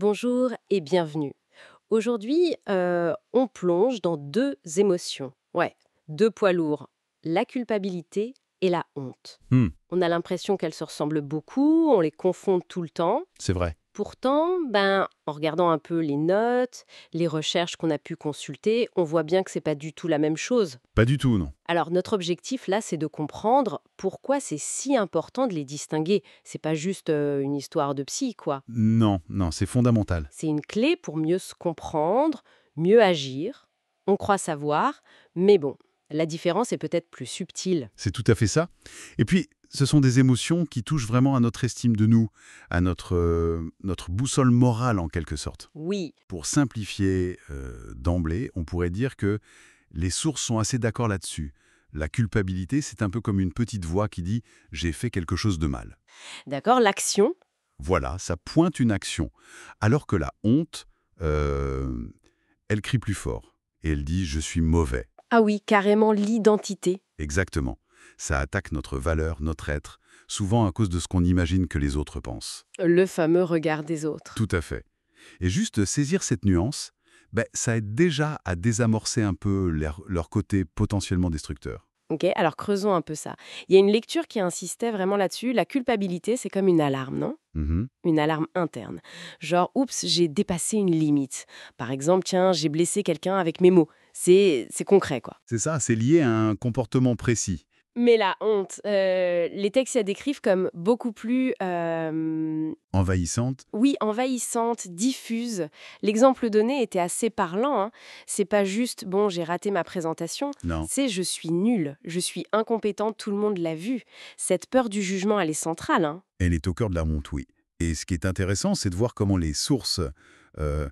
Bonjour et bienvenue. Aujourd'hui, on plonge dans deux émotions. Ouais, deux poids lourds, la culpabilité et la honte. Hmm, On a l'impression qu'elles se ressemblent beaucoup, on les confond tout le temps. c'est vrai. Pourtant, en regardant un peu les notes, les recherches qu'on a pu consulter, on voit bien que c'est pas du tout la même chose. Pas du tout, non. Alors notre objectif là, c'est de comprendre pourquoi c'est si important de les distinguer. C'est pas juste une histoire de psy, quoi. Non, non, c'est fondamental. C'est une clé pour mieux se comprendre, mieux agir. On croit savoir, mais bon, la différence est peut-être plus subtile. C'est tout à fait ça. Et puis, ce sont des émotions qui touchent vraiment à notre estime de nous, à notre boussole morale en quelque sorte. Oui, Pour simplifier d'emblée, on pourrait dire que les sources sont assez d'accord là-dessus. La culpabilité, c'est un peu comme une petite voix qui dit « j'ai fait quelque chose de mal ». d'accord, l'action. Voilà, ça pointe une action. Alors que la honte, euh, elle crie plus fort. Et elle dit « je suis mauvais ». Ah oui, carrément l'identité. Exactement. Ça attaque notre valeur, notre être, souvent à cause de ce qu'on imagine que les autres pensent. Le fameux regard des autres. Tout à fait. Et juste saisir cette nuance, ça aide déjà à désamorcer un peu leur côté potentiellement destructeur. Ok, alors creusons un peu ça. Il y a une lecture qui insistait vraiment là-dessus. La culpabilité, c'est comme une alarme, non? Mhm. Une alarme interne. Genre, oups, j'ai dépassé une limite. Par exemple, tiens, j'ai blessé quelqu'un avec mes mots. C'est concret, quoi. C'est ça, c'est lié à un comportement précis. Mais la honte, les textes la décrivent comme beaucoup plus, Envahissante. oui, envahissante, diffuse. L'exemple donné était assez parlant, hein. C'est pas juste «bon, j'ai raté ma présentation», Non. c'est «je suis nulle, je suis incompétente, tout le monde l'a vu». Cette peur du jugement, elle est centrale, hein. Elle est au cœur de la honte, oui. Et ce qui est intéressant, c'est de voir comment les sources euh,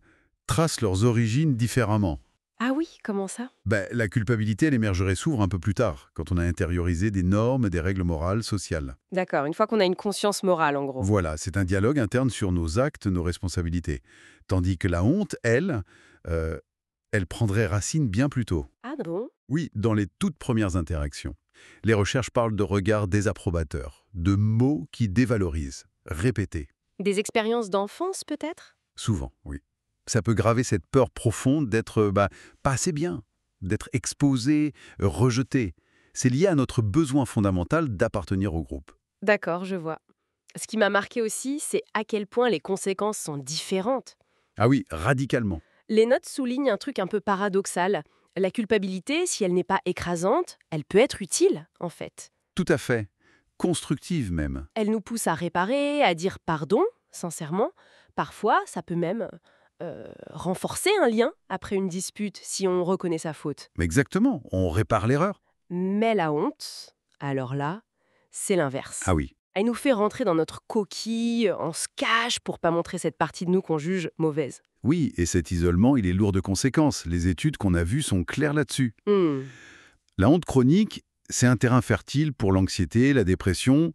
tracent leurs origines différemment. Ah oui, comment ça? La culpabilité, elle émergerait souvent un peu plus tard, quand on a intériorisé des normes, des règles morales, sociales. D'accord, une fois qu'on a une conscience morale, en gros. Voilà, c'est un dialogue interne sur nos actes, nos responsabilités. Tandis que la honte, elle, euh, elle prendrait racine bien plus tôt. Ah bon? Oui, dans les toutes premières interactions. Les recherches parlent de regards désapprobateurs, de mots qui dévalorisent, répétés, Des expériences d'enfance, peut-être? souvent, oui. Ça peut graver cette peur profonde d'être pas assez bien, d'être exposé, rejeté. C'est lié à notre besoin fondamental d'appartenir au groupe. D'accord, je vois. Ce qui m'a marqué aussi, c'est à quel point les conséquences sont différentes. Ah oui, radicalement. Les notes soulignent un truc un peu paradoxal. La culpabilité, si elle n'est pas écrasante, elle peut être utile, en fait. Tout à fait. Constructive même. Elle nous pousse à réparer, à dire pardon, sincèrement. Parfois, ça peut même renforcer un lien après une dispute si on reconnaît sa faute. Mais exactement, on répare l'erreur. Mais la honte, alors là, c'est l'inverse. Ah oui. Elle nous fait rentrer dans notre coquille, on se cache pour pas montrer cette partie de nous qu'on juge mauvaise. Oui, et cet isolement, il est lourd de conséquences. Les études qu'on a vues sont claires là-dessus. Hmm. La honte chronique, c'est un terrain fertile pour l'anxiété, la dépression,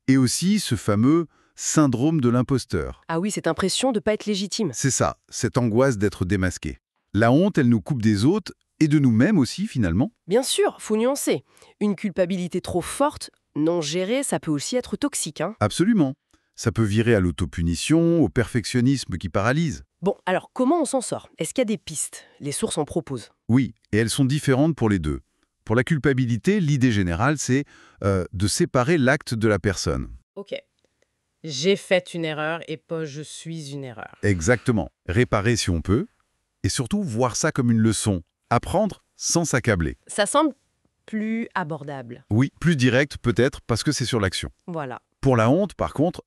et aussi ce fameux syndrome de l'imposteur. Ah oui, cette impression de pas être légitime. C'est ça, cette angoisse d'être démasqué. La honte, elle nous coupe des autres, et de nous-mêmes aussi, finalement. Bien sûr, faut nuancer. Une culpabilité trop forte, non gérée, ça peut aussi être toxique, hein. Absolument. Ça peut virer à l'autopunition, au perfectionnisme qui paralyse. Bon, alors comment on s'en sort? Est-ce qu'il y a des pistes? Les sources en proposent. Oui, et elles sont différentes pour les deux. Pour la culpabilité, l'idée générale, c'est de séparer l'acte de la personne. Ok. J'ai fait une erreur et pas je suis une erreur. Exactement. Réparer si on peut, et surtout voir ça comme une leçon. Apprendre sans s'accabler. Ça semble plus abordable. Oui, plus direct peut-être parce que c'est sur l'action. Voilà. Pour la honte, par contre,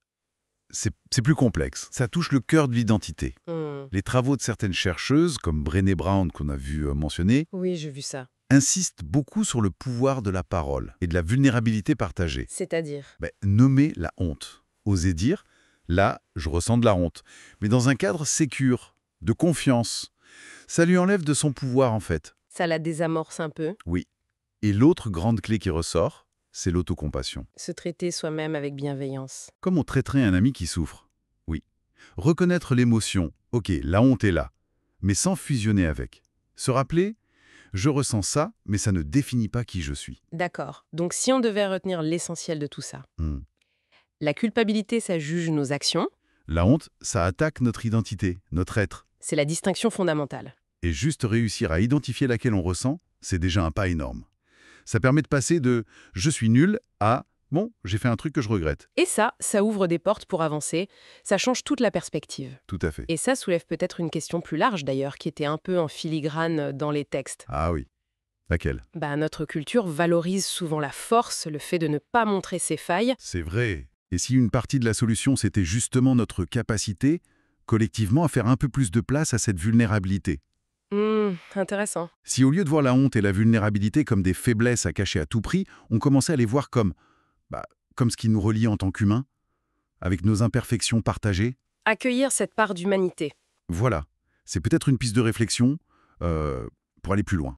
c'est plus complexe. Ça touche le cœur de l'identité. Hmm. Les travaux de certaines chercheuses, comme Brené Brown qu'on a vu mentionner, Oui, j'ai vu ça. insistent beaucoup sur le pouvoir de la parole et de la vulnérabilité partagée. C'est-à-dire? Nommer la honte. Oser dire, là, je ressens de la honte. Mais dans un cadre sécure, de confiance. Ça lui enlève de son pouvoir, en fait. Ça la désamorce un peu. Oui. Et l'autre grande clé qui ressort, c'est l'autocompassion. Se traiter soi-même avec bienveillance. Comme on traiterait un ami qui souffre. Oui. Reconnaître l'émotion. Ok, la honte est là. Mais sans fusionner avec. Se rappeler, je ressens ça, mais ça ne définit pas qui je suis. D'accord. Donc si on devait retenir l'essentiel de tout ça, Hmm. la culpabilité, ça juge nos actions. La honte, ça attaque notre identité, notre être. C'est la distinction fondamentale. Et juste réussir à identifier laquelle on ressent, c'est déjà un pas énorme. Ça permet de passer de « je suis nul » à « bon, j'ai fait un truc que je regrette Et ça ouvre des portes pour avancer, ça change toute la perspective. ». Tout à fait. Et ça soulève peut-être une question plus large d'ailleurs, qui était un peu en filigrane dans les textes. Ah oui. Laquelle? Notre culture valorise souvent la force, le fait de ne pas montrer ses failles. C'est vrai. Et si une partie de la solution, c'était justement notre capacité, collectivement, à faire un peu plus de place à cette vulnérabilité? Intéressant. Si au lieu de voir la honte et la vulnérabilité comme des faiblesses à cacher à tout prix, on commençait à les voir comme ce qui nous relie en tant qu'humains, avec nos imperfections partagées, Accueillir cette part d'humanité. voilà. C'est peut-être une piste de réflexion pour aller plus loin.